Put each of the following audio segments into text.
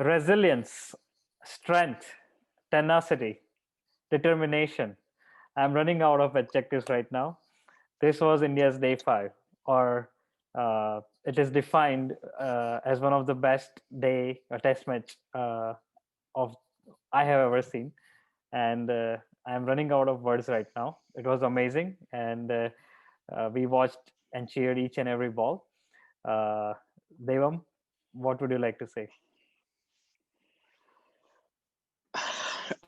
Resilience, strength, tenacity, determination. I'm running out of adjectives right now. This was India's day five, or it is defined as one of the best day or test match of I have ever seen, and I'm running out of words right now. It was amazing, and we watched and cheered each and every ball. Uh, Devam, what would you like to say?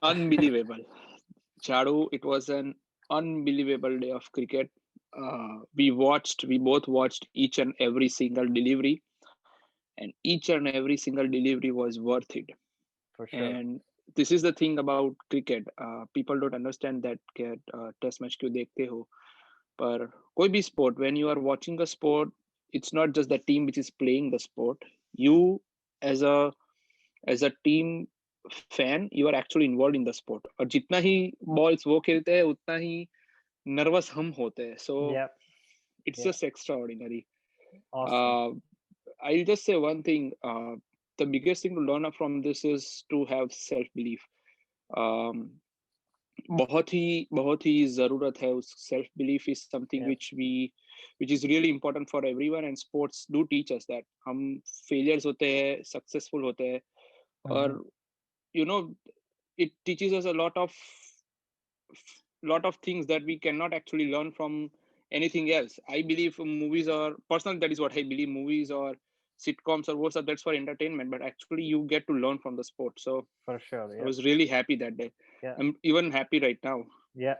Unbelievable. Chadu, it was an unbelievable day of cricket. We both watched each and every single delivery, and each and every single delivery was worth it. For sure. And this is the thing about cricket. People don't understand that test match क्यों देखते हो, पर कोई भी sport, when you are watching a sport, it's not just the team which is playing the sport. You as a team fan, you are actually involved in the sport. और जितना ही balls वो खेलते हैं उतना ही nervous हम होते हैं. So Yeah. it's Yeah. just extraordinary. Awesome. Uh, I'll just say one thing. The biggest thing to learn from this is to have self belief. Um, बहुत ही जरूरत है उस self belief is something Yeah. which is really important for everyone, and sports do teach us that हम failures होते हैं, successful होते हैं, Mm-hmm. और you know it teaches us a lot of things that we cannot actually learn from anything else. I believe movies, or personally that is what I believe, movies or sitcoms or what's up, that's for entertainment, but actually you get to learn from the sport. So For sure. I Yeah. was really happy that day. Yeah. I'm even happy right now. या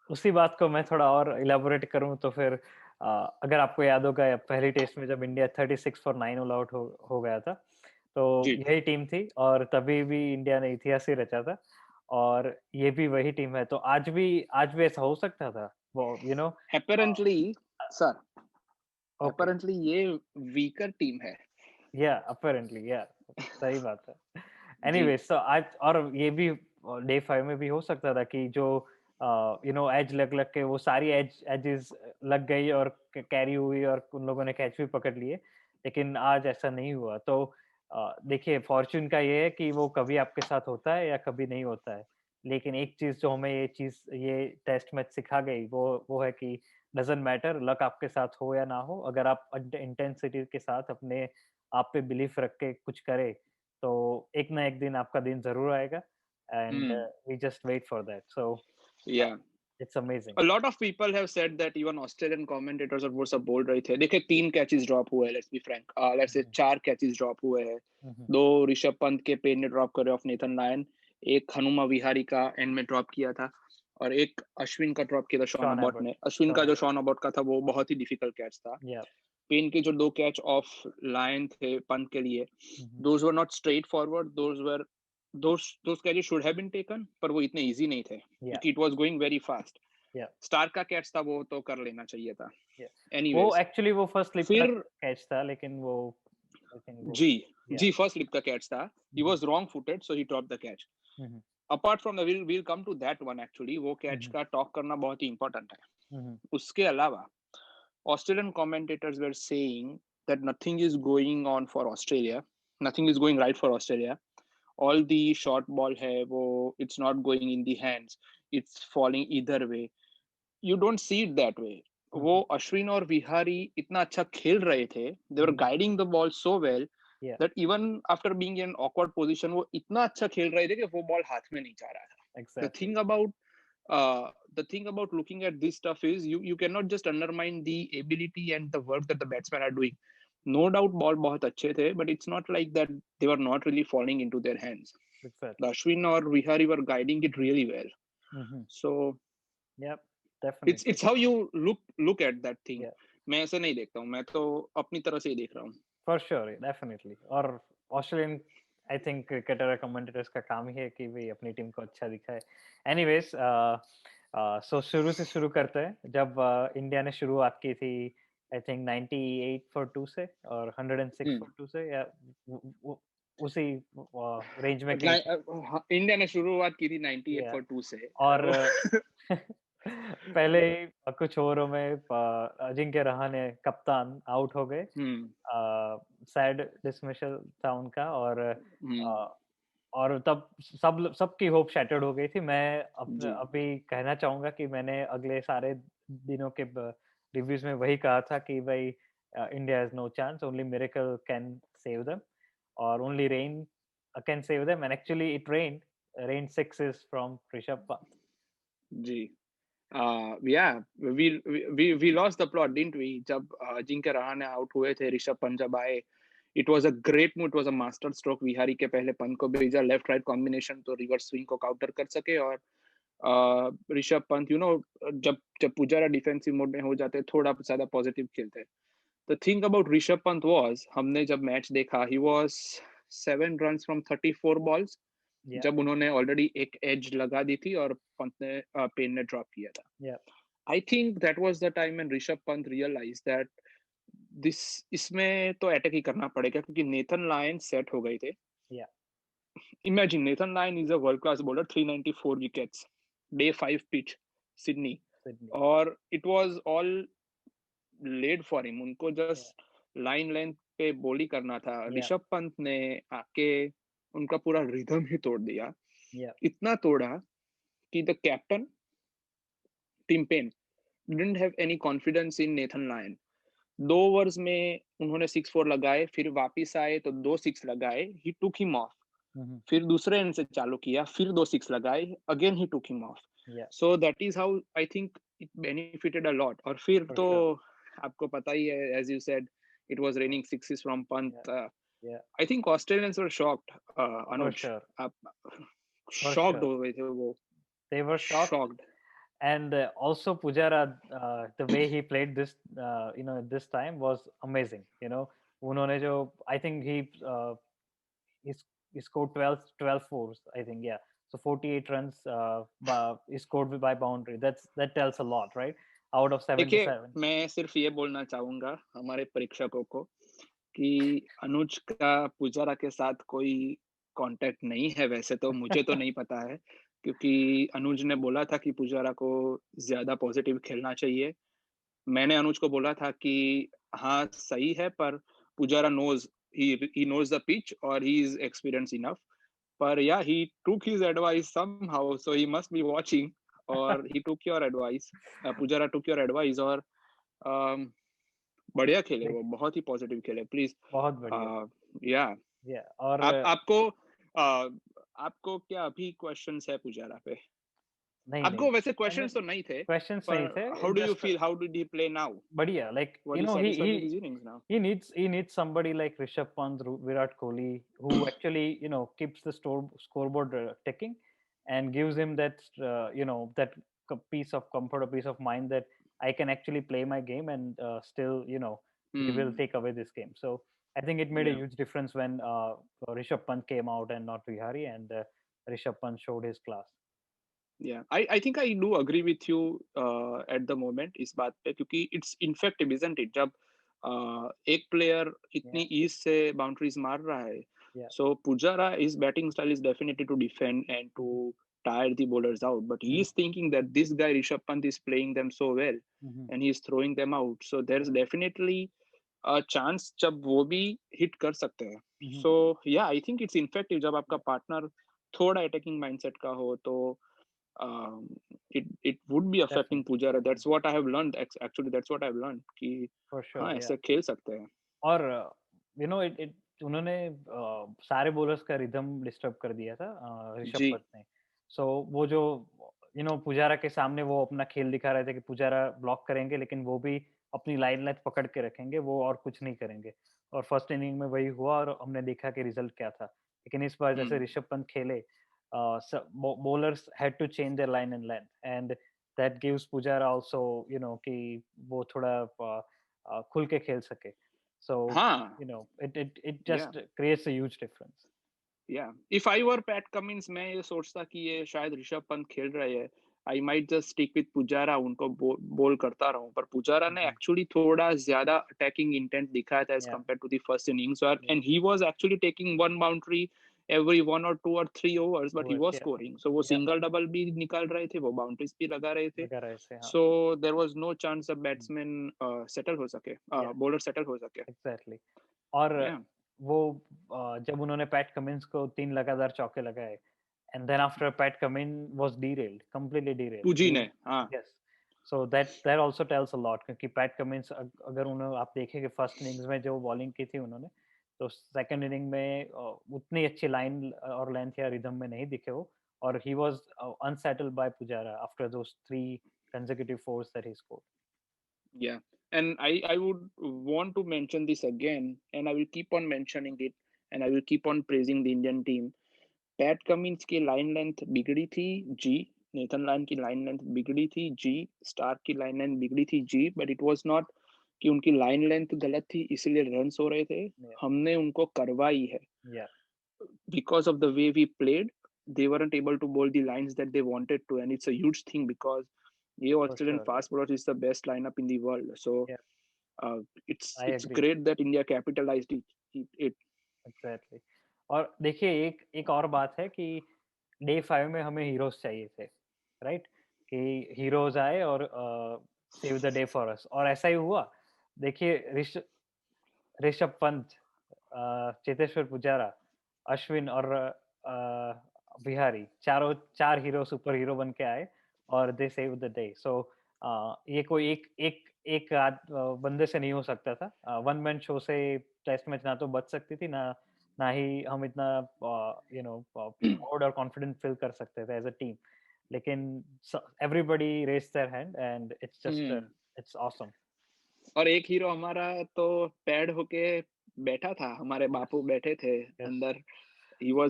उसी बात को मैं थोड़ा और elaborate करूं तो फिर अगर आपको याद होगा या पहली टेस्ट में जब इंडिया 36 फॉर 9 ऑल आउट हो गया था, तो जी. यही टीम थी और तभी भी इंडिया ने इतिहास ही रचा था, और ये भी वही टीम है, तो आज भी ऐसा हो सकता था वो Apparently, sir, ओके. apparently ये weaker team है. या अपेरेंटली या सही बात है. जी. एनीवेज, तो आज और ये भी डे 5 में भी हो सकता था कि जो एज लग लग के वो सारी एजेस लग गई और कैरी हुई और उन लोगों ने कैच भी पकड़ लिए, लेकिन आज ऐसा नहीं हुआ. तो देखिए, फॉर्चून का ये है कि वो कभी आपके साथ होता है या कभी नहीं होता है, लेकिन एक चीज जो हमें ये टेस्ट मैच सिखा गई वो है कि डजंट मैटर लक आपके साथ हो या ना हो, अगर आप इंटेंसिटी के साथ अपने आप पे बिलीफ रख के कुछ करे, तो एक ना एक दिन आपका दिन जरूर आएगा, and we just wait for that. So Yeah. It's amazing. A lot of people have said that even Australian commentators और वो सब बोल रहे थे, देखिए 3 कैचेस ड्रॉप हुए हैं, let's be frank, let's say 4 catches drop हुए हैं. 2 ऋषभ पंत के पेन ने ड्रॉप करे ऑफ नेथन लायन, एक हनुमा विहारी का एंड में ड्रॉप किया था, और एक अश्विन का ड्रॉप किया था शॉन शॉन अबॉट एबर्ट. ने. अश्विन का जो शॉन अबॉट का था वो बहुत ही डिफिकल्ट कैच था. या पेन के जो 2 कैच ऑफ लायन थे पंत के लिए, those were not straight forward, those catches should have been taken, पर वो इतने इजी नहीं थे क्योंकि it was going very fast. Star का कैच था, वो तो कर लेना चाहिए था. वो Anyways, एक्चुअली वो फर्स्ट स्लिप का फिर कैच था, लेकिन वो जी फर्स्ट स्लिप का कैच था. He was wrong footed, so he dropped the catch. Apart from the, we'll come to that one actually. वो कैच का टॉक करना बहुत ही इंपॉर्टेंट है. उसके अलावा Australian commentators were saying that nothing is going on for Australia, nothing is going right for Australia. All the short ball है वो, it's not going in the hands, it's falling either way. You don't see it that way. वो अश्विन और विहारी इतना अच्छा खेल रहे थे, they were guiding the ball so well that even after being in an awkward position, वो इतना अच्छा खेल रहे थे कि वो बॉल हाथ में नहीं जा रहा था. Exactly. The thing about looking at this stuff is you cannot just undermine the ability and the work that the batsmen are doing. No doubt ball बहुत अच्छे थे, but it's not like that they were not really falling into their hands. Exactly. Ashwin or Vihari were guiding it really well. So yep, definitely. It's how you look at that thing. मैं ऐसे नहीं देखता हूँ, मैं तो अपनी तरह से ही देख रहा हूँ. For sure, definitely. और ऑस्ट्रेलियन आई थिंक क्रिकेटर और कमेंटेटर्स का काम ही है कि वे अपनी टीम को अच्छा दिखाए. एनीवेज, सो शुरू से शुरू करते हैं. जब इंडिया ने शुरुआत की थी आई थिंक 98 फॉर 2 से और 106 फॉर 2 से, या उसी रेंज में कहीं इंडिया ने शुरुआत की थी 98 फॉर 2 से, और पहले कुछ ओवरों में अजिंक्य रहाणे कप्तान आउट हो गए. सैड डिसमिसल था उनका, और तब सबकी होप शैटर्ड हो गई थी। मैं अभी कहना चाहूंगा कि मैंने अगले सारे दिनों के रिव्यूज में वही कहा था कि भाई India has no chance, only miracle can save them, और only rain can save them, and actually it rained, rain sixes from Rishabh Pant. जी, yeah, we lost the plot, didn't we? जब अजिंक्य रहाणे आउट हुए थे, ऋषभ पंत जब आए, it was a great move, it was a master stroke. Vihari के पहले पंत को भेजा, लेफ्ट राइट कॉम्बिनेशन, तो रिवर्स स्विंग को काउंटर कर सके, और ऋषभ पंत जब जब पुजारा डिफेंसिव मोड में हो जाते, थोड़ा ज्यादा पॉजिटिव खेलते। The thing about Rishabh Pant was, हमने जब मैच देखा, he was 7 runs from 34 balls, जब उन्होंने ऑलरेडी एक एज लगा दी थी और पंत ने पेन ने ड्रॉप किया था। I think that was the time when Rishabh Pant realise that इसमें तो अटैक ही करना पड़ेगा, क्योंकि नेथन लायन सेट हो गए थे। Imagine, Nathan Lyon is a world class bowler, 394 wickets, day 5 pitch, Sydney, और it was all laid for him. उनको जस्ट लाइन लेंथ पे बॉली करना था। ऋषभ पंत ने आके उनका पूरा रिदम ही तोड़ दिया। इतना तोड़ा कि the captain Tim Paine didn't have any confidence in Nathan Lyon. 2 overs में उन्होंने 6-4 लगाए, फिर वापिस आए तो 2 6 लगाए, ही टुक हिम ऑफ। फिर दूसरे एंड से चालू किया, फिर 2 6 लगाए, again he took him off. So that is how I think it benefited a lot. और फिर तो आपको पता ही है, as you said, it was raining sixes from Pant. I think Australians were shocked. Anuj, shocked हो गए थे वो. They were shocked. And also Pujara, the way he played this, this time was amazing. उन्होंने जो, I think he scored 12 fours, I think, yeah. So 48 runs he scored by boundary. That tells a lot, right? Out of 77. मैं सिर्फ ये बोलना चाहूंगा हमारे परीक्षकों को कि अनुज का पुजारा के साथ कोई कांटेक्ट नहीं है। वैसे तो मुझे तो नहीं पता है, क्योंकि अनुज ने बोला था कि पुजारा को ज्यादा पॉजिटिव खेलना चाहिए। मैंने अनुज को बोला था कि हाँ सही है, पर Pujara knows, he knows the pitch, or he is experienced enough. पर yeah, he took his advice somehow, so he must be watching, or he took your advice. Pujara took your advice, और बढ़िया खेले वो, बहुत ही पॉजिटिव खेले। प्लीज, बहुत बढ़िया। और आपको क्या अभी क्वेश्चंस है पुजारा पे? आपको वैसे क्वेश्चंस तो नहीं थे, how do you feel, how did he play now? बढ़िया, like he needs somebody like Rishabh Pant, Virat Kohli, who actually keeps the scoreboard ticking and gives him that that piece of comfort, a piece of mind that I can actually play my game and still we will take away this game. So I think it made a huge difference when Rishabh Pant came out and not Vihari, and Rishabh Pant showed his class. Yeah, I think I do agree with you at the moment इस बात पे, क्योंकि it's infective, isn't it? जब एक player इतनी ease से boundaries मार रहा है, so Pujara, his batting style is definitely to defend and to tire the bowlers out, but he is thinking that this guy Rishabh Pant is playing them so well and he is throwing them out, so there's definitely a chance जब वो भी hit कर सकते हैं. So yeah, I think it's infective जब आपका partner थोड़ा attacking mindset का हो, तो it would be affecting Pujara. That's what I have learned. Actually, that's what I've learned कि हाँ ऐसे खेल सकते हैं. और उन्होंने सारे बॉलर्स का रिदम डिस्टर्ब कर दिया था ऋषभ पंत ने. सो वो जो पुजारा के सामने वो अपना खेल दिखा रहे थे कि पुजारा ब्लॉक करेंगे, लेकिन वो भी अपनी लाइन लेंथ पकड़ के रखेंगे, वो और कुछ नहीं करेंगे. और फर्स्ट इनिंग में वही हुआ और हमने देखा कि रिजल्ट क्या था. लेकिन इस बार जैसे ऋषभ पंत खेले, bowlers had to change their line and length, and that gives Pujara also कि वो थोड़ा खुल के खेल सके. So it just creates a huge difference. Yeah, if I were Pat Cummins, मैं ये सोचता कि ये शायद ऋषभ पंत खेल रहे हैं, I might just stick with Pujara, उनको बोल करता रहूं. पर पुजारा ने actually थोड़ा ज्यादा attacking intent दिखाया था as compared to the first innings, and he was actually taking one boundary every 1 or 2 or 3 overs, but he was scoring. So वो single double भी निकाल रहे थे, वो boundaries भी लगा रहे थे. So there was no chance a batsman settle हो सके, bowler settle हो सके. Exactly. और Yeah. वो जब उन्होंने पैट कमिंस को 3 लगातार चौके लगाए, and then after Pat Cummins was derailed, completely derailed. पुजी ने, हाँ. Yes. So that also tells a lot, क्योंकि पैट कमिंस अगर उन्हें आप देखेंगे फर्स्ट इनिंग्स में जो बॉलिंग की थी उन्होंने, तो सेकंड इनिंग में उतनी अच्छी लाइन और लेंथ या रिदम में नहीं दिखे वो, और he was unsettled by Pujara after those 3 consecutive fours that he scored. Yeah, and I would want to mention this again, and I will keep on mentioning it, and I will keep on praising the Indian team. PAT Cummins की line length बिगड़ी थी जी, Nathan line की line length बिगड़ी थी जी, Stark की line length बिगड़ी थी जी, but it was not कि उनकी लाइन लेंथ गलत थी इसलिए रन्स हो रहे थे. हमने उनको करवाई है. Because of the way we played, they weren't able to bowl the lines that they wanted to, and it's a huge thing because ये Australian fast bowlers is the best lineup in the world. So it's great that India capitalized it. Exactly. और देखिए एक और बात है कि day 5 में हमें हीरोज चाहिए थे, राइट? कि हीरोज आए और save the day for us, और ऐसा ही हुआ. देखिए ऋषभ पंत, चेतेश्वर पुजारा, अश्विन और बिहारी, चार हीरो सुपर हीरो बन के आए और दे सेव द डे. सो ये कोई एक बंदे से नहीं हो सकता था. वन मैन शो से टेस्ट मैच ना तो बच सकती थी, ना ही हम इतना प्राउड और कॉन्फिडेंट फील कर सकते थे एज अ टीम. लेकिन everybody raise their hand and it's awesome. और एक हीरो हमारा तो पैड होके बैठा था, हमारे बापू बैठे थे अंदर.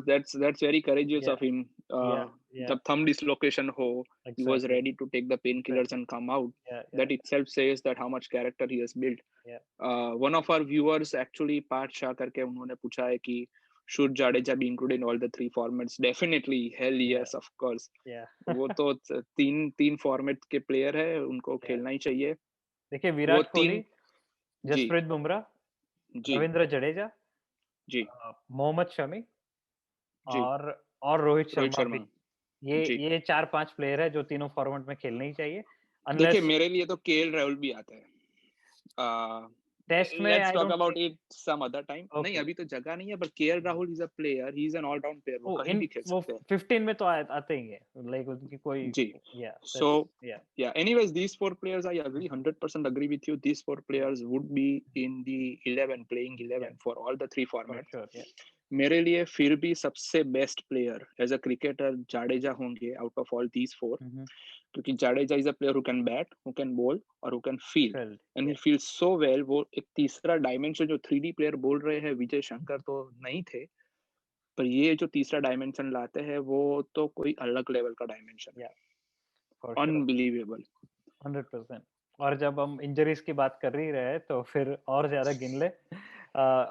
That's very courageous of him. जब thumb dislocation हो, he was ready to take the painkillers and come out. That itself says that how much character he has built. One of our viewers actually Partha Shah करके उन्होंने पूछा है कि should Jadeja be included in all the 3 formats? Definitely, hell yes, of course. वो तो तीन format के player है, उनको खेलना ही चाहिए. देखिए विराट कोहली, जसप्रीत बुमराह, रविंद्र जडेजा जी, मोहम्मद शमी और रोहित शर्मा भी. ये 4-5 प्लेयर है जो तीनों फॉर्मेट में खेलने ही चाहिए. देखिए मेरे लिए तो केएल राहुल भी आता है. टेस्ट में let's talk about it some other time. नहीं अभी तो जगह नहीं है, but KL Rahul is a player. He is an all round player. वो कहीं भी खेल सकते हैं. 15 में तो आते ही है, like उनकी कोई जी. So yeah. Anyways, these 4 players, I agree, 100% agree with you. These 4 players would be in the 11 playing 11 for all the 3 formats. मेरे लिए फिर भी सबसे best player as a cricketer Jadeja होंगे आउट ऑफ ऑल दीज 4, क्योंकि Jadeja is a player who can bat, who can bowl और who can field, and he fields so well. वो एक तीसरा डायमेंशन जो 3D प्लेयर बोल रहे हैं विजय शंकर तो नहीं थे, पर ये जो तीसरा डायमेंशन लाते हैं वो तो कोई अलग लेवल का डायमेंशन है. अनबिलीवेबल. 100%. और जब हम इंजरीज की बात कर ही रहे तो फिर और ज्यादा गिन ले.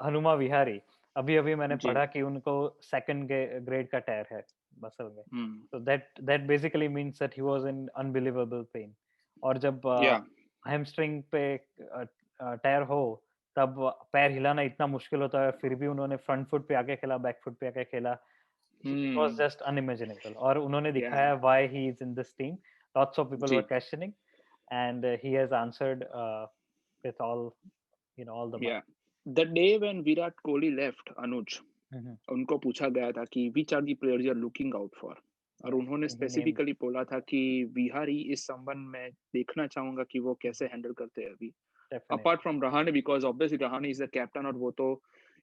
हनुमा विहारी, अभी मैंने पढ़ा कि उनको 2nd ग्रेड का टायर है मसल में. so that basically means that he was in unbelievable pain. और जब हैमस्ट्रिंग पे टायर हो तब पैर हिलाना इतना मुश्किल होता है, फिर भी उन्होंने फ्रंट फुट पे आके खेला, बैक फुट पे आके खेला. It was just unimaginable. और उन्होंने दिखाया why he is in this team. Lots of people were questioning, and he has answered with all the mark. The day when Virat Kohli left, Anuj, उनको पूछा गया था कि which are the players you are looking out for, और उन्होंने specifically बोला था कि विहारी इस संबंध में देखना चाहूंगा कि वो कैसे हैंडल करते हैं अभी. Apart from Rahane, because obviously Rahane is the captain, और वो तो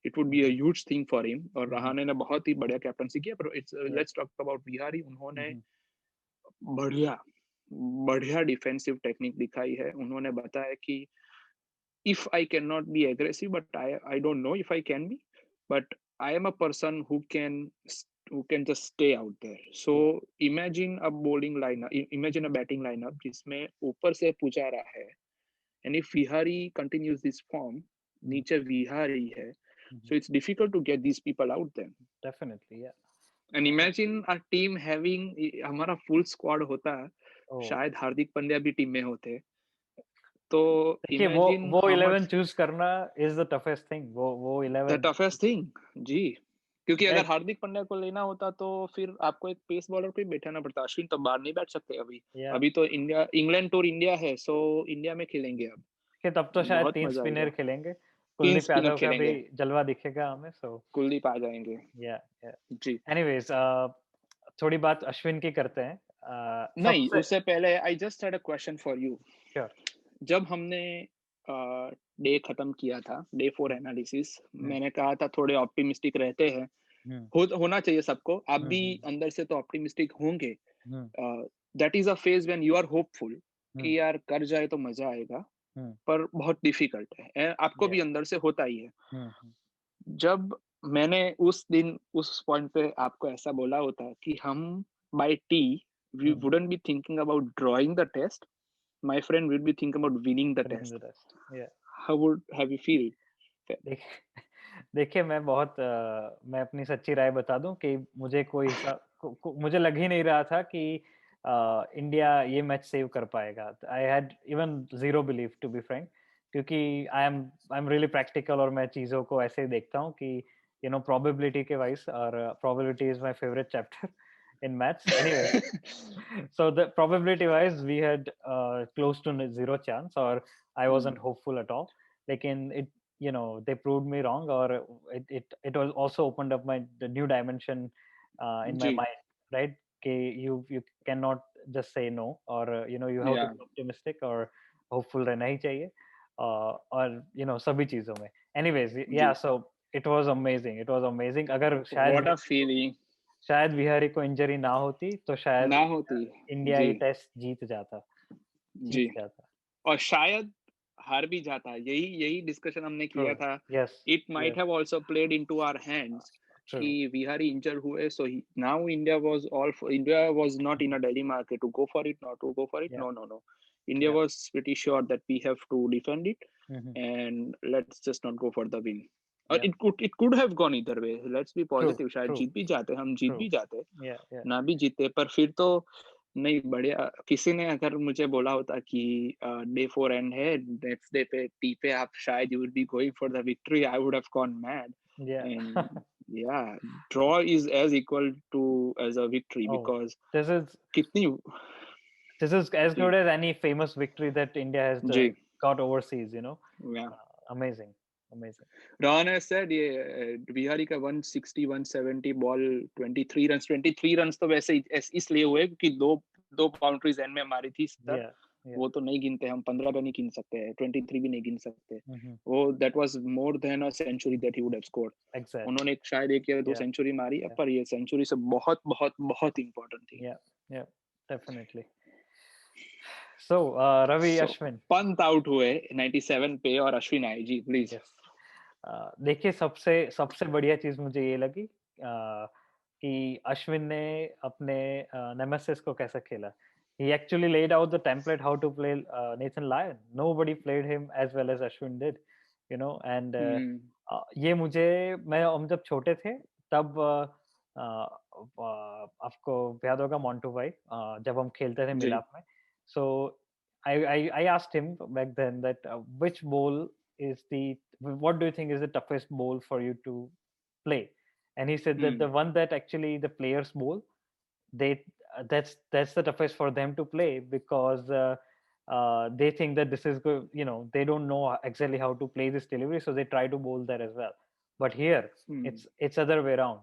it would be a huge thing for him, और रहाणे ने बहुत ही बढ़िया कैप्टनसी किया. पर let's talk about विहारी. उन्होंने बढ़िया डिफेंसिव टेक्निक दिखाई है. उन्होंने बताया कि if I cannot be aggressive, but I don't know if I can be, but I am a person who can just stay out there. So imagine a bowling lineup, imagine a batting lineup जिसमें ऊपर से पुजारा है, and if Vihari continues this form, नीचे विहारी है, so it's difficult to get these people out there. Definitely, yeah. And imagine a team having, हमारा full squad होता, शायद हार्दिक पांड्या भी टीम में होते. तो imagine वो 11 चूज करना is the toughest thing. वो 11 the toughest thing जी, क्योंकि अगर हार्दिक पांड्या को लेना होता तो फिर आपको एक पेस बॉलर पे बैठाना पड़ता. अश्विन तो बाहर नहीं बैठ सकते अभी तो इंग्लैंड टूर इंडिया है, सो इंडिया में खेलेंगे अब. तब तो शायद 3 स्पिनर खेलेंगे, कुलदीप स्पिनर यादव का भी खेलेंगे, जलवा दिखेगा हमें, सो कुलदीप आ जाएंगे। या जी एनीवेज थोड़ी बात अश्विन की करते हैं। नहीं, सबसे उससे पहले I just had a question for you. Sure. जब हमने डे खत्म किया था, डे 4 एनालिसिस, मैंने कहा था थोड़े ऑप्टिमिस्टिक रहते हैं, होना चाहिए सबको, आप भी अंदर से तो ऑप्टिमिस्टिक होंगे। That is a phase when you are hopeful कि यार कर जाए तो मजा आएगा, पर बहुत डिफिकल्ट है, आपको भी अंदर से होता ही है। जब मैंने उस दिन उस पॉइंट पे आपको ऐसा बोला होता कि हम by tea we wouldn't be thinking about drawing the test, my friend would be thinking about winning the test. How would have you feel? देखिए मैं अपनी सच्ची राय बता दूं कि मुझे कोई मुझे लग ही नहीं रहा था कि इंडिया ये मैच सेव कर पाएगा। I had even zero believe to be frank, क्योंकि आई एम रियली प्रैक्टिकल और मैं चीजों को ऐसे ही देखता हूँ कि यू नो प्रोबेबिलिटी के वाइज, और probability is my favourite chapter in maths anyway. So the probability wise we had close to zero chance, or I wasn't hopeful at all. Lekin it, you know, they proved me wrong, or it was also opened up the new dimension in my mind, right? Okay, you cannot just say no, or you know, you have to be optimistic or hopeful रहना ही चाहिए, और you know सभी चीजों में। Anyways, yeah, so it was amazing। अगर What a शायद feeling। शायद विहारी को इंजरी ना होती तो शायद ना होती इंडिया जी ये टेस्ट जीत जी, जाता। और शायद हार भी जाता। यही यही डिस्कशन हमने किया था। Yes it might have also played into our hands कि विहारी इंजर हुए, so now India was not in a dilemma to go for it, not to go for it. No. India was pretty sure that we have to defend it, and let's just not go for the win. और it could have gone either way. Let's be positive. शायद जीत भी जाते, हम जीत भी जाते, ना भी जीते, पर फिर तो नहीं। बढ़िया। किसी ने अगर मुझे बोला होता कि डे 4 एंड है, नेक्स्ट डे पे टी पे आप शायद you would be going for the victory, I would have gone mad. And yeah, draw is as equal to as a victory, because कितनी this is as good as any famous victory that India has got overseas, you know. Amazing। Rahane has said ये बिहारी का 160 170 ball 23 runs तो वैसे इसलिए हुए क्योंकि दो boundaries and में मारी थी सर। वो तो नहीं गिनते हम, 15 रन ही गिन सकते हैं, 23 भी नहीं गिन सकते। वो that was more than a century that he would have scored. उन्होंने शायद एक या दो सेंचुरी मारी है, पर ये सेंचुरी से बहुत बहुत बहुत इंपॉर्टेंट थी। डेफिनेटली। सो रवि, अश्विन पंत आउट हुए 97 पे और अश्विन आए। जी प्लीज। देखिए सबसे बढ़िया चीज मुझे ये लगी कि अश्विन ने अपने नेमेसिस को कैसे खेला। He actually laid out the template how to play Nathan Lyon. Nobody played him as well as Ashwin did, you know, and ये हम जब छोटे थे तब आपको याद होगा मोंटू भाई, जब हम खेलते थे मिलाप में। So I asked him back then that which bowl is what do you think is the toughest bowl for you to play? And he said that the one that actually the players bowl, that's the toughest for them to play, because they think that this is good, you know, they don't know exactly how to play this delivery, so they try to bowl that as well. But here it's other way around,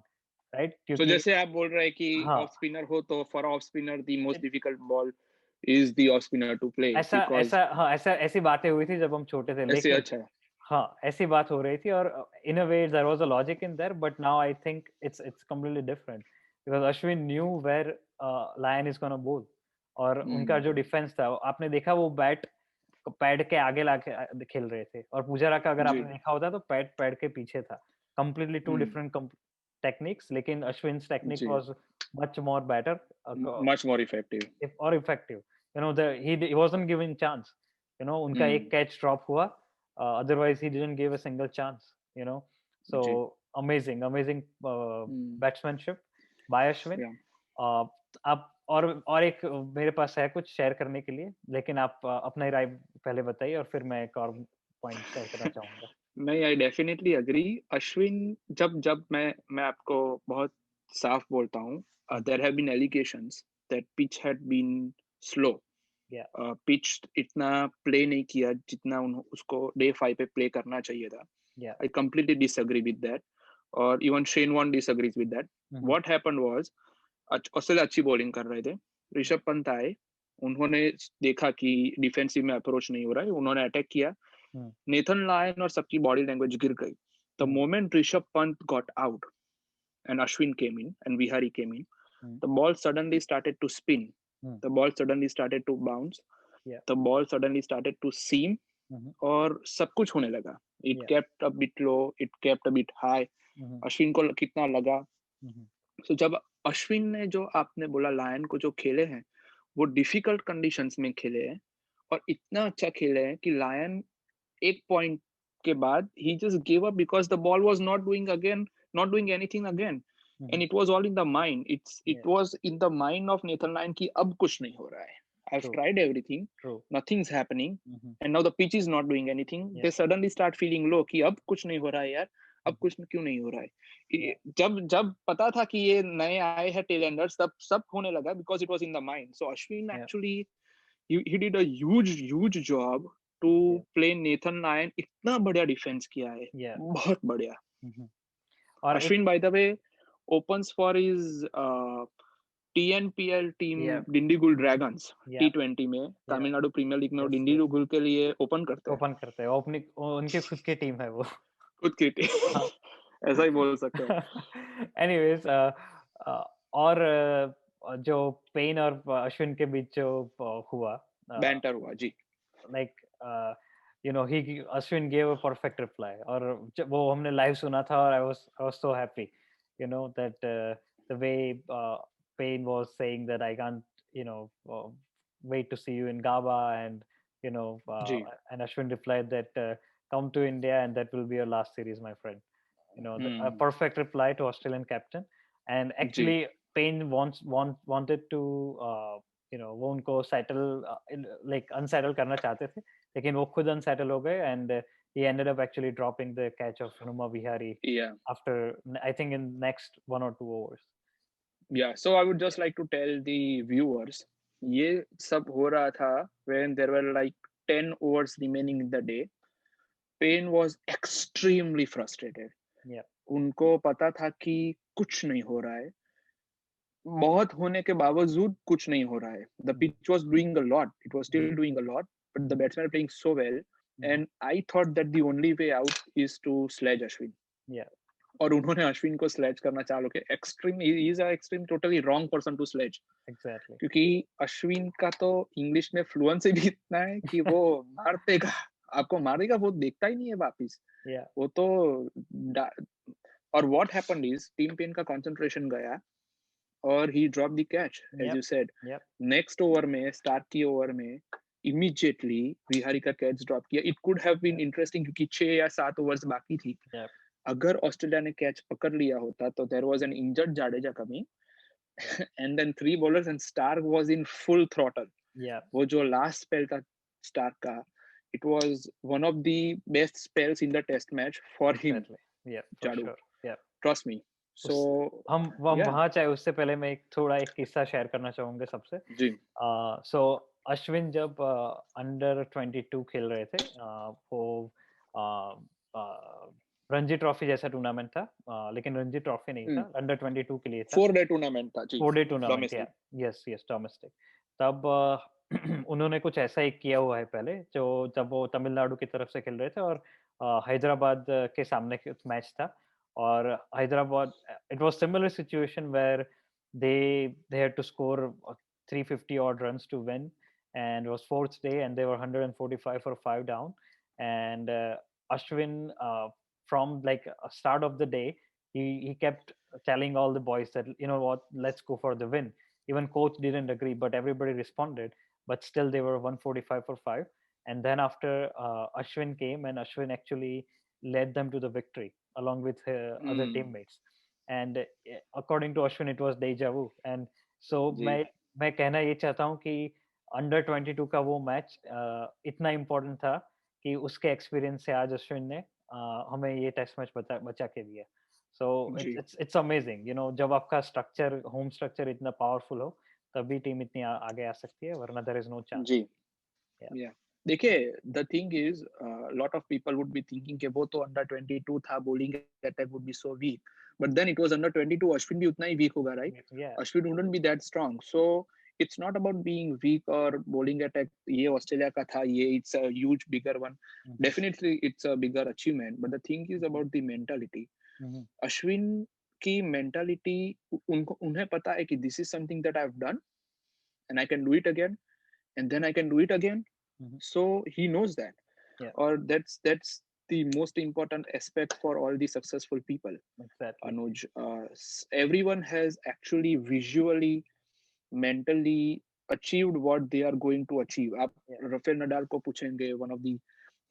right? So जैसे आप बोल रहे हैं कि off spinner हो तो for off spinner the most difficult ball is the off spinner to play, ऐसी बातें हुई थी जब हम छोटे थे, लेकिन अच्छा हाँ ऐसी बात हो रही थी, और in a way there was a logic in there, but now I think it's completely different, because Ashwin knew where Lion is gonna bowl, और उनका जो डिफेंस था, आपने देखा वो पैड के आगे लाके खेल रहे थे, और पुजारा का अगर आपने देखा होता तो पैड के पीछे था। Completely two different techniques, लेकिन Ashwin's technique was much more better, much more effective, you know, he wasn't given chance, you know, उनका एक कैच ड्रॉप हुआ, otherwise he didn't give a single chance, you know. So amazing batsmanship by Ashwin। आप और एक मेरे पास है कुछ share करने के लिए, लेकिन आप अपना राय पहले बताइए और फिर मैं एक और पॉइंट शेयर करना चाहूंगा। नहीं, आई डेफिनेटली अग्री। अश्विन जब मैं आपको बहुत साफ बोलता हूँ, there have been allegations that pitch had been slow pitch इतना प्ले नहीं किया जितना उसको डे 5 पे प्ले करना चाहिए था. I completely disagree with that. Or even Shane Warne disagrees with that. What happened was, Australia अच्छी बॉलिंग कर रहे थे. ऋषभ पंत आए, उन्होंने देखा कि डिफेंसिव में अप्रोच नहीं हो रहा है, उन्होंने अटैक किया. नेथन लायन और सबकी बॉडी लैंग्वेज गिर गई. The moment Rishabh Pant got out and Ashwin came in and Vihari came in, the ball suddenly started to spin. The ball suddenly started to bounce. The ball suddenly started to seam. और सब कुछ होने लगा. It kept a bit low, it kept a bit high. Ashwin को कितना लगा. So जब अश्विन ने जो आपने बोला लायन को जो खेले हैं, वो डिफिकल्ट कंडीशंस में खेले हैं और इतना अच्छा खेले हैं कि लायन एक पॉइंट के बाद he just gave up because the ball was not doing anything again. And it was all in the mind. It was in the mind of Nathan Lyon कि अब कुछ नहीं हो रहा है. I've tried everything. Nothing's happening. And now the pitch is not doing anything. They suddenly start feeling low कि अब कुछ नहीं हो रहा है यार. अब कुछ क्यों नहीं हो रहा है. जब पता था कि ये नए आए हैं टेलेंडर्स, तब सब होने लगा because it was in the mind. So Ashwin actually he did a huge job to play Nathan Lyon. इतना बढ़िया डिफेंस किया है. बहुत बढ़िया. Ashwin by the way opens for his TNPL team Dindigul Dragons T20 में. Tamil Nadu premiere league में वो डिंडीगुल के लिए ओपन करते हैं. उनके खुद की टीम है वो. खुद की टीम. ऐसा ही बोल सकते हैं. Anyways, और जो पेन और अश्विन के बीच जो हुआ, बैंटर हुआ जी. Like Ashwin gave a perfect reply. और वो हमने लाइव सुना था और I was so happy, that the way Payne was saying that I can't wait to see you in Gaba, and and Ashwin replied that come to India and that will be your last series, my friend. A perfect reply to Australian captain. And actually Payne wanted to वो उनको settle like unsettle करना चाहते थे, लेकिन वो खुद unsettle हो गए, and he ended up actually dropping the catch of Hanuma Vihari after I think in next 1 or 2 overs. Yeah, so I would just like to tell the viewers, ये सब हो रहा था when there were like 10 overs remaining in the day. Payne was extremely frustrated. उनको पता था कि कुछ नहीं हो रहा है. बहुत होने के बावजूद कुछ नहीं हो रहा है. The pitch was doing a lot. It was still doing a lot, but the batsmen are playing so well. And I thought that the only way out is to sledge Ashwin. और उन्होंने अश्विन को sledge करना चालू किया. Extreme, he is a extreme totally wrong person to sledge. Exactly. क्योंकि अश्विन का तो English में फ्लुएंसी भी इतना है कि वो मार देगा, आपको मारेगा, वो देखता ही नहीं है वापिस. वो तो और what happened is Tim Paine का कंसंट्रेशन गया और he drop the catch as you said. Next over में, स्टार्ट की ओवर में इमीडिएटली विहारी का कैच ड्रॉप किया. It could have been interesting क्योंकि 6 या 7 ओवर्स बाकी थी. अगर ऑस्ट्रेलिया ने कैच पकड़ लिया होता तो there was an injured Jadeja coming and then 3 bowlers and Starc was in full throttle. वो जो लास्ट स्पेल था स्टार्क का, it was one of the best spells in the test match for him. Jaddu, trust me. So हम वहां चाहे उससे पहले मैं एक किस्सा शेयर करना चाहूंगा सबसे जी. सो अश्विन जब अंडर 22 खेल रहे थे, वो रणजी ट्रॉफी जैसा टूर्नामेंट था, लेकिन रणजी ट्रॉफी नहीं था, अंडर 22 के लिए था. 4-डे टूर्नामेंट था जी. 4-डे टूर्नामेंट. Yes domestic. तब उन्होंने कुछ ऐसा ही किया हुआ है पहले, जो जब वो तमिलनाडु की तरफ से खेल रहे थे और हैदराबाद के सामने मैच था. और Hyderabad, it was similar situation where they had to score 350 odd runs to win, and it was 4th day and they were 145 for 5 down. And Ashwin, from like a start of the day, he kept telling all the boys that, you know what, let's go for the win. Even coach didn't agree, but everybody responded. But still they were 145 for 5. And then after Ashwin came, and Ashwin actually led them to the victory along with other teammates. And according to Ashwin, it was deja vu. And so मैं कहना ये चाहता हूँ कि under 22 का वो match इतना important था कि उसके एक्सपीरियंस से आज अश्विन ने हमें ये टेस्ट मैच बचा के दिया. सो इट्स अमेजिंग, जब आपका स्ट्रक्चर, होम स्ट्रक्चर इतना पावरफुल हो, तभी टीम इतनी आगे आ सकती है, वरना देयर इज नो चांस। जी या देखिए the thing is lot of people would be thinking कि वो तो अंडर 22 था, bowling attack would be so weak, but then it was under 22, Ashwin भी उतना ही वीक होगा, right? Ashwin wouldn't be that strong, so it's not about being weak or bowling attack. ये Australia का था, ये it's a huge bigger one. Definitely it's a bigger achievement, but the thing is about the mentality. Ashwin की mentality, उनको उन्हें पता है कि this is something that I've done and I can do it again and then I can do it again. So he knows that. Or that's the most important aspect for all the successful people. Exactly. Anuj, everyone has actually visually, mentally achieved what they are going to achieve. आप Rafael Nadal को पूछेंगे, one of the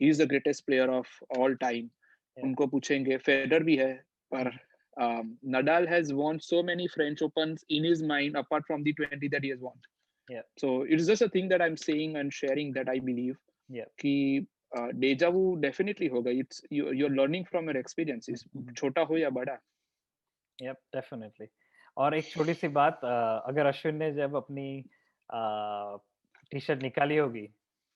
he is the greatest player of all time. उनको पूछेंगे, Federer भी है, पर Nadal has won so many French Opens in his mind apart from the 20 that he has won. So it is just a thing that I'm saying and sharing that I believe कि deja vu definitely होगा. It's you're learning from your experiences, छोटा हो या बड़ा. Yep, definitely. और एक छोटी सी बात, अगर अश्विन ने जब अपनी टी शर्ट निकाली होगी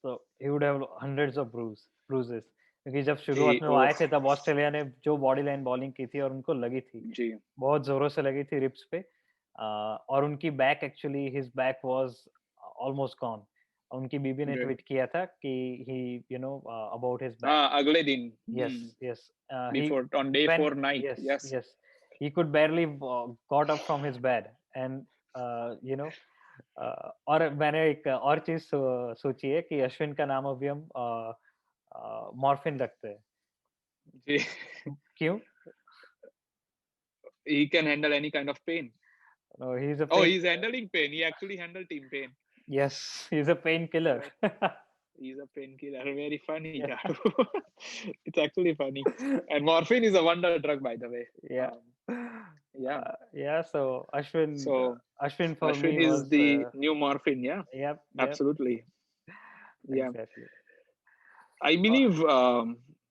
तो he would have hundreds of bruises, क्योंकि जब शुरुआत में वो आए थे तब ऑस्ट्रेलिया ने जो बॉडी लाइन बॉलिंग की थी और उनको लगी थी, बहुत जोरों से लगी थी रिब्स पे, और उनकी back actually his back was almost gone. उनकी बीबी ने ट्वीट किया था कि he you know about his back अगले दिन, yes before on day 4 night, yes he could barely got up from his bed and you know और मैंने एक और चीज सोची है कि अश्विन का नाम अभी हम मॉर्फिन रखते हैं। क्यों? He can handle any kind of pain. No, he's handling pain. He actually handled team pain. Yes, he's a painkiller. He's a painkiller. Very funny. It's actually funny. And morphine is a wonder drug, by the way. So Ashwin. So Ashwin for Ashwin me is was the new morphine. Yep. Absolutely. Exactly. I believe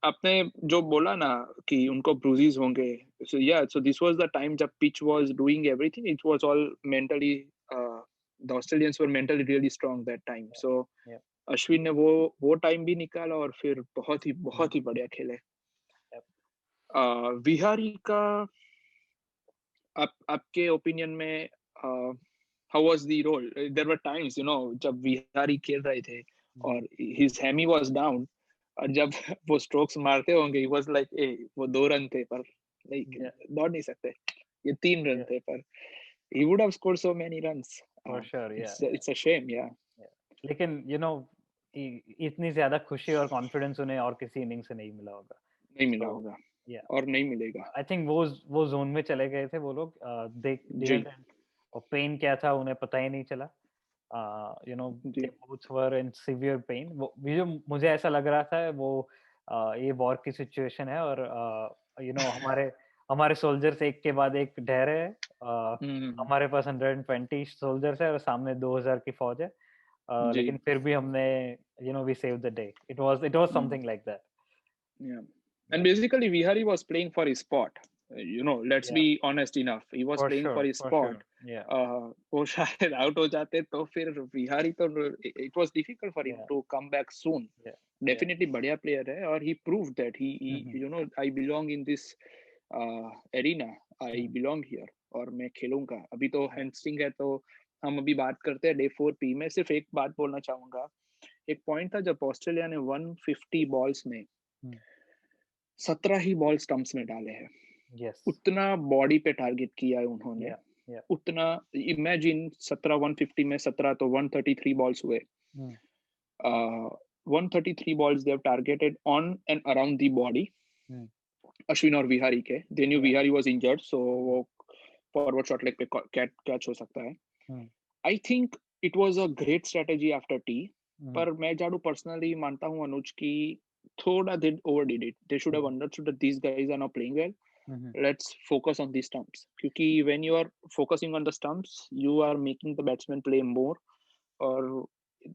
आपने जो बोला ना कि उनको bruises होंगे, so this was the time जब pitch was doing everything. It was all mentally. The Australians were mentally really strong that time. So Ashwin ने वो टाइम भी निकाला और फिर बहुत ही बढ़िया खेले। विहारी का आपके ओपिनियन में how was the role? There were times, जब विहारी खेल रहे थे और his hammy was down, और जब वो स्ट्रोक्स मारते होंगे, he was like, वो 2 रन थे पर दौड़ नहीं सकते, ये 3 रन थे, पर he would have scored so many runs. For sure, it's a shame, लेकिन इतनी ज्यादा खुशी और कॉन्फिडेंस उन्हें और किसी इनिंग से नहीं मिला होगा। और नहीं मिलेगा। आई थिंक वो जोन में चले गए थे वो लोग, और पेन क्या था उन्हें पता ही नहीं चला। they both were in severe pain. जो मुझे ऐसा लग रहा था वो ये वॉर की सिचुएशन है और हमारे सोल्जर्स एक के बाद एक ढह रहे हैं। हमारे पास 120 सोल्जर्स है और सामने 2000 की फौज है, लेकिन फिर भी हमने we saved the day. It was something like that. And basically Vihari was playing for his spot. Let's be honest enough. He was playing for his spot. वो शायद आउट हो जाते तो फिर विहारी तो it was difficult for him to come back soon. Definitely बढ़िया player है और he proved that he I belong in this arena. I belong here और मैं खेलूंगा। अभी तो हैमस्ट्रिंग है तो हम अभी बात करते हैं डे 4 पी में। सिर्फ एक बात बोलना चाहूंगा, एक पॉइंट था जब ऑस्ट्रेलिया ने 150 बॉल्स में 17 ही बॉल स्टंप्स में डाले हैं। उतना बॉडी पे टारगेट किया है उन्होंने। उतना इमेजिन 150 में 17 तो 133 बॉल्स हुए। 133 balls they have targeted on and around the body. Ashwin और विहारी के, they knew Vihari was injured, so वो forward short leg पे catch हो सकता है। I think it was a great strategy after T, पर मैं जाडू personally मानता हूँ अनुज की थोड़ा they overdid it. They should have understood that these guys are not playing well. Let's focus on these stumps. क्योंकि when you are focusing on the stumps, you are making the batsman play more, or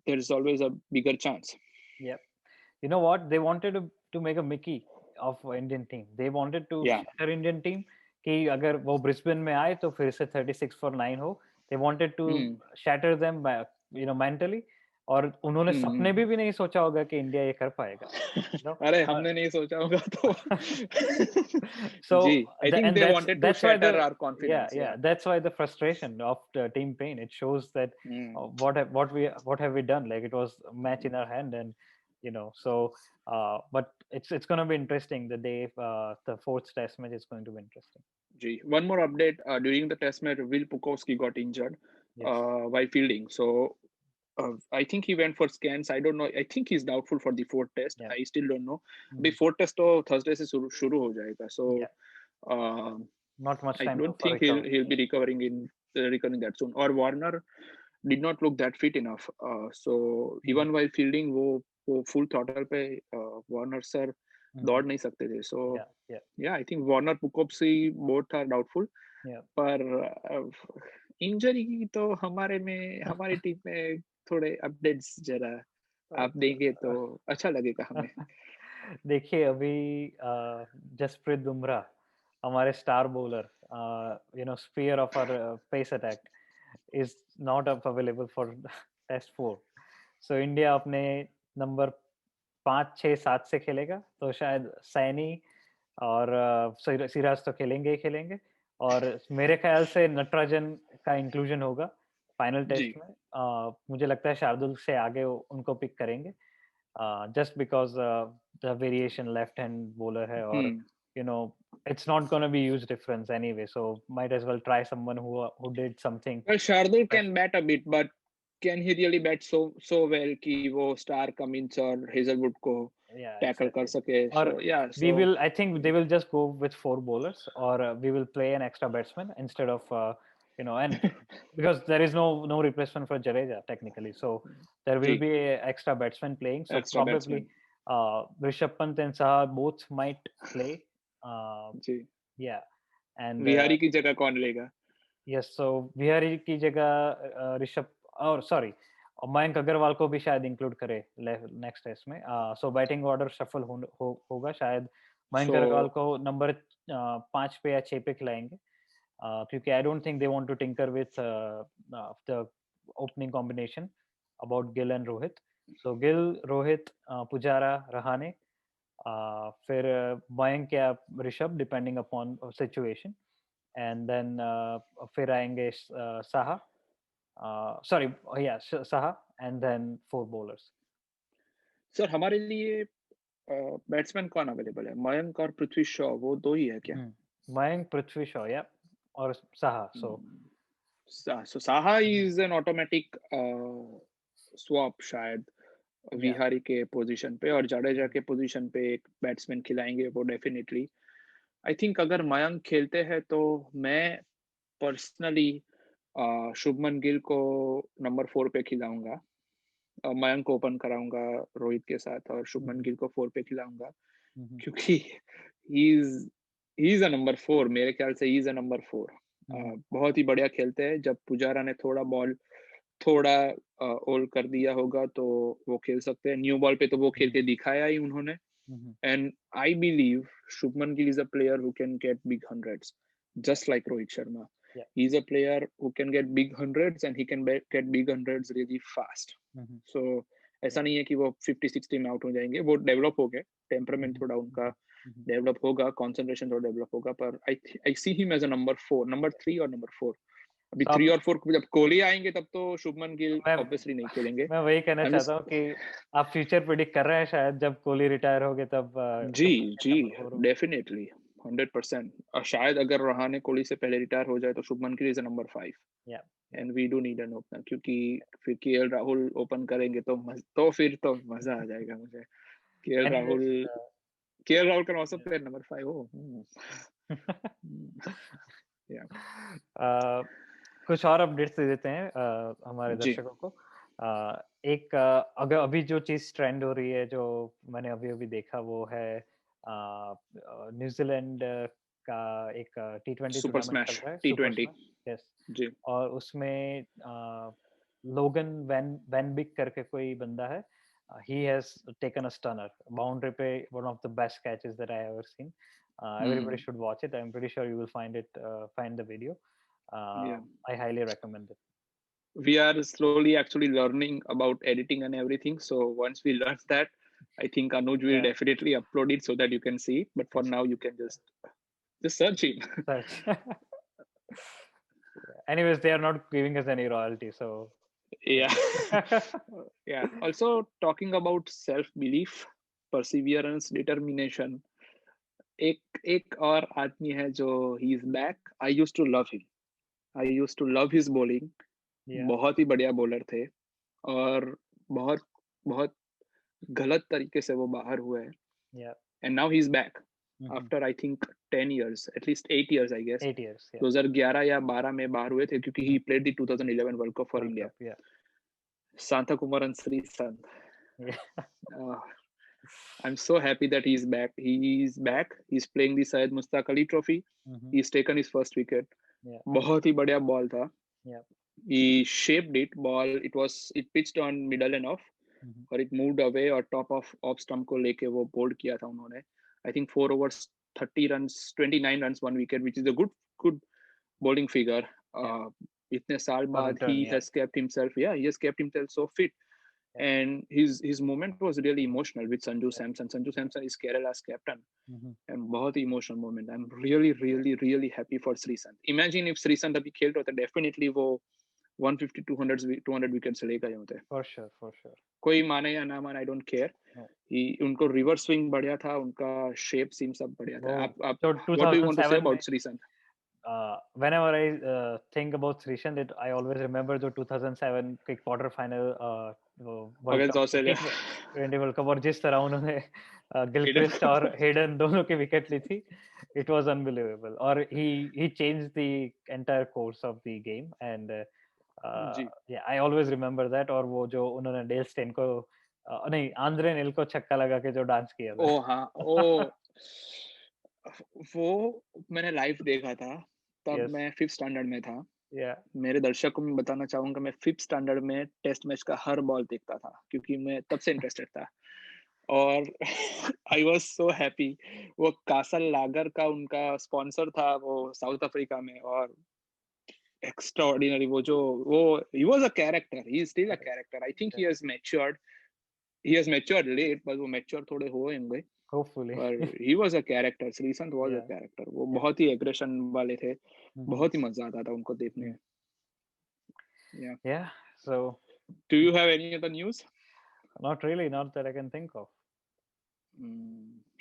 there is always a bigger chance. Yep. You know what? They wanted to make a Mickey of Indian team. They wanted to shatter Indian team कि अगर वो Brisbane में आए तो फिर से 36 for 9 हो, they wanted to shatter them by, mentally, और उन्होंने सपने भी नहीं सोचा होगा कि इंडिया ये कर पाएगा, अरे हमने नहीं सोचा होगा तो so ji, I think they wanted to shatter our confidence. That's why the frustration of the team pain, it shows that what have we done, like it was a match in our hand, and so but it's going to be interesting the day the fourth test match is going to be interesting. Ji, one more update, during the test match Will Pucovski got injured while fielding, so I think he went for scans. I don't know. I think he's doubtful for the fourth test. I still don't know. The fourth test to Thursday se shuru ho jayega. So not much time. I don't think he'll be recovering that soon. Or Warner did not look that fit enough. So even while fielding, वो full throttle पे Warner sir दौड़ नहीं सकते थे. So yeah, I think Warner Pucovski both are doubtful. पर injury तो हमारी team में थोड़े अपडेट्स जरा आप देंगे तो अच्छा लगेगा हमें. देखिए अभी जसप्रीत बुमराह हमारे star bowler, spear of our pace attack is not available for test 4. So India अपने नंबर 5, 6, 7 से खेलेगा, तो शायद सैनी और सिराज तो खेलेंगे, और मेरे ख्याल से नटराजन का इंक्लूजन होगा फाइनल टेस्ट में. मुझे लगता है शार्दुल से आगे उनको पिक करेंगे, just because the variation left hand bowler है, और it's not going to be huge difference anyway, so might as well try someone who did something. Well, Shardul can bat a bit, but can he really bat so well कि वो Star Cummins और Hazelwood को tackle कर सके? So I think they will just go with 4 bowlers, or we will play an extra batsman instead of and because there is no replacement for Jadeja technically, so there will be a extra batsman playing. So probably Rishabh Pant and Saha both might play. And Vihari की जगह कौन लेगा? Yes, so Vihari की जगह ऋषभ, और sorry Mayank Agarwal को भी शायद इंक्लूड करे नेक्स्ट टेस्ट में. सो बैटिंग ऑर्डर शफल होगा शायद. मयंक अग्रवाल को नंबर 5 पे या 6 पे खिलाएंगे, क्योंकि I don't think they want to tinker with the opening combination about Gill and Rohit. So Gill, Rohit, Pujara, Rahane, फिर मयंक या Rishabh depending upon situation, and then फिर आएंगे Saha, Saha, and then 4 bowlers. Sir हमारे लिए बैट्समैन कौन अवेलेबल है? मयंक और पृथ्वी शॉ, वो दो ही है क्या? मयंक, पृथ्वी शॉ, या और Saha. So Saha is an automatic swap शायद विहारी के पोजीशन पे, और जाडेजा के पोजीशन पे एक बैट्समैन खिलाएंगे वो डेफिनेटली. आई थिंक अगर मयंक खेलते हैं तो मैं पर्सनली शुभमन गिल को नंबर 4 पे खिलाऊंगा, मयंक को ओपन कराऊंगा रोहित के साथ, और शुभमन गिल को 4 पे खिलाऊंगा, क्योंकि ही इज अ नंबर 4. मेरे ख्याल से ही इज अ नंबर 4. बहुत ही बढ़िया खेलते हैं. जब पुजारा ने थोड़ा बॉल ओल कर दिया होगा तो वो खेल सकते हैं. न्यू बॉल पे तो वो खेल के दिखाया ही उन्होंने. And I believe Shubman Gill is a player who can get big hundreds, just like Rohit Sharma. He's a player who can get big hundreds, and he can get big hundreds really fast. So ऐसा नहीं है कि वो 50-60 में out हो जाएंगे. वो develop हो गए, टेम्परामेंट थोड़ा उनका डेवलप होगा, कंसंट्रेशन थोड़ा डेवलप होगा, पर I see him as a number 4, number 3 और number 4. अभी 3 और 4 जब कोहली आएंगे तब तो शुभमन गिल ऑब्वियसली नहीं खेलेंगे. मैं वही कहना चाहता हूँ कि आप फ्यूचर प्रेडिक्ट कर रहे हैं शायद जब कोहली रिटायर हो गए तब. जी डेफिनेटली 100%. और शायद अगर रहाणे कोहली से पहले रिटायर हो जाए तो Shubman Gill is number 5. And we do need an opener, क्योंकि फिर केएल राहुल ओपन करेंगे तो फिर तो मजा आ जाएगा मुझे. KL Rahul can also play number 5. कुछ और अपडेट्स दे देते हैं हमारे दर्शकों को. एक अगर अभी जो चीज ट्रेंड हो रही है, जो मैंने अभी देखा, वो है न्यूजीलैंड का एक T20 super smash T20. Yes जी. और उसमें लोगन वैन बिग करके कोई बंदा है. he has taken a stunner boundary pe, one of the best catches that I ever seen. Everybody should watch it. I'm pretty sure you will find the video. Yeah. I highly recommend it. We are slowly actually learning about editing and everything. So once we learn that, I think Anuj will definitely upload it so that you can see it. But for now, you can just search it. Search. Anyways, they are not giving us any royalty, so yeah. Yeah. Also, talking about self-belief, perseverance, determination. एक और आदमी है जो he is back. I used to love him. I used to love his bowling. बहुत ही बढ़िया bowler थे और बहुत बहुत गलत तरीके से वो बाहर हुए हैं. And now he's back after I think 10 years, at least 8 years I guess. 8 years. 2011 या 12 में बाहर हुए थे क्योंकि he played the 2011 World Cup for India. Santhakumar and Sreesanth. I'm so happy that he's back. He's back. He's playing the Syed Mustaq Ali Trophy. He's taken his first wicket. बहुत ही बढ़िया ball था. He shaped it. Ball. It pitched on middle and off, और it moved away और top of off stump को लेके वो bold किया था उन्होंने. I think 4 overs, 30 runs, 29 runs, 1 wicket, which is a good bowling figure. इतने साल बाद he has kept himself. Yeah, he has kept himself so fit. And his moment was really emotional with Sanju Samson. Sanju Samson is Kerala's captain, and बहुत emotional moment. I'm really, really, really happy for Sreesanth. Imagine if Sreesanth अभी खेल रहा था, definitely वो 150, 200 wickets ले गए होते. For sure. कोई माने या ना माने, I don't care. उनको reverse swing बढ़िया था, उनका shape seam सब बढ़िया था. आप what do you want to say about Sreesanth? Whenever I think about Sreesanth, I always remember the 2007 quarter final against Australia 20 World Cup, और जिस तरह उन्होंने गिलक्रिस्ट और हेडन दोनों की विकेट ली थी. It was unbelievable. और he changed the entire course of the game, and yeah, I always remember that. और वो जो उन्होंने डेल स्टेन को नहीं, आंद्रे नील को छक्का लगा के जो डांस किया था. ओ हाँ, ओ वो मैंने लाइव देखा था. तब मैं 5th स्टैंडर्ड में था. मेरे दर्शकों को मैं बताना चाहूंगा, मैं 5th स्टैंडर्ड में टेस्ट मैच का हर बॉल देखता था क्योंकि मैं तब से इंटरेस्टेड था. और आई वाज सो हैप्पी. वो कासल लागर का उनका स्पॉन्सर था वो साउथ अफ्रीका में, और एक्स्ट्राऑर्डिनरी वो he was a character. He is still a character. I think he has matured late, but वो mature थोड़े हुए होंगे. Hopefully. But he was a character. Sreesanth was a character. वो बहुत ही aggression वाले थे. बहुत ही मजा आता था उनको देखने. Yeah. So. Do you have any other news? Not really. Not that I can think of.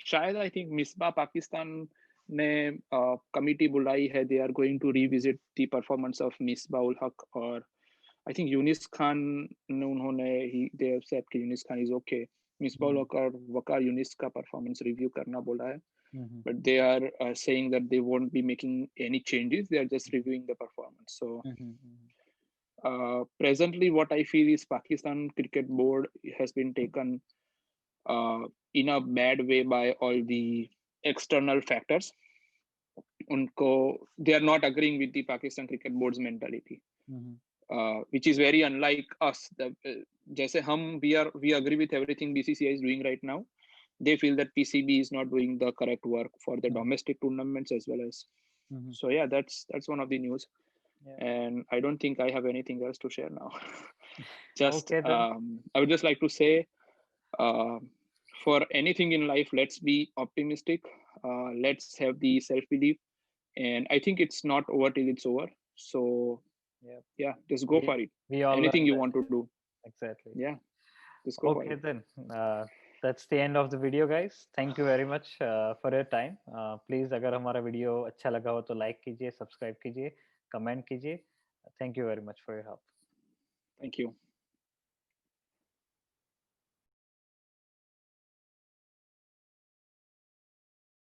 शायद I think मिसबा पाकिस्तान ने कमिटी बुलाई है. They are going to revisit the performance of Misbah ul Haq, और I think यूनिस खान ने उन्होंने they have said कि Younis Khan is okay. Misbah ul Haq और वकार यूनिस का परफॉर्मेंस रिव्यू करना बोला है. But they are saying that they won't be making any changes. They are just reviewing the performance. So presently what I feel is Pakistan Cricket Board has been taken in a bad way by all the external factors. They are not agreeing with the Pakistan Cricket Board's mentality, which is very unlike us. जैसे हम we agree with everything BCCI is doing right now. They feel that PCB is not doing the correct work for the domestic tournaments as well as. So yeah, that's one of the news. And I don't think I have anything else to share now. Just okay, I would just like to say, for anything in life, let's be optimistic. Let's have the self-belief, and I think it's not over till it's over. So yeah, just go for it. Anything you want to do. Exactly. Yeah, just go for it. Okay then. That's the end of the video, guys. Thank you very much for your time. Please, अगर हमारा video अच्छा लगा हो तो like कीजिए, subscribe कीजिए, comment कीजिए. Thank you very much for your help. Thank you.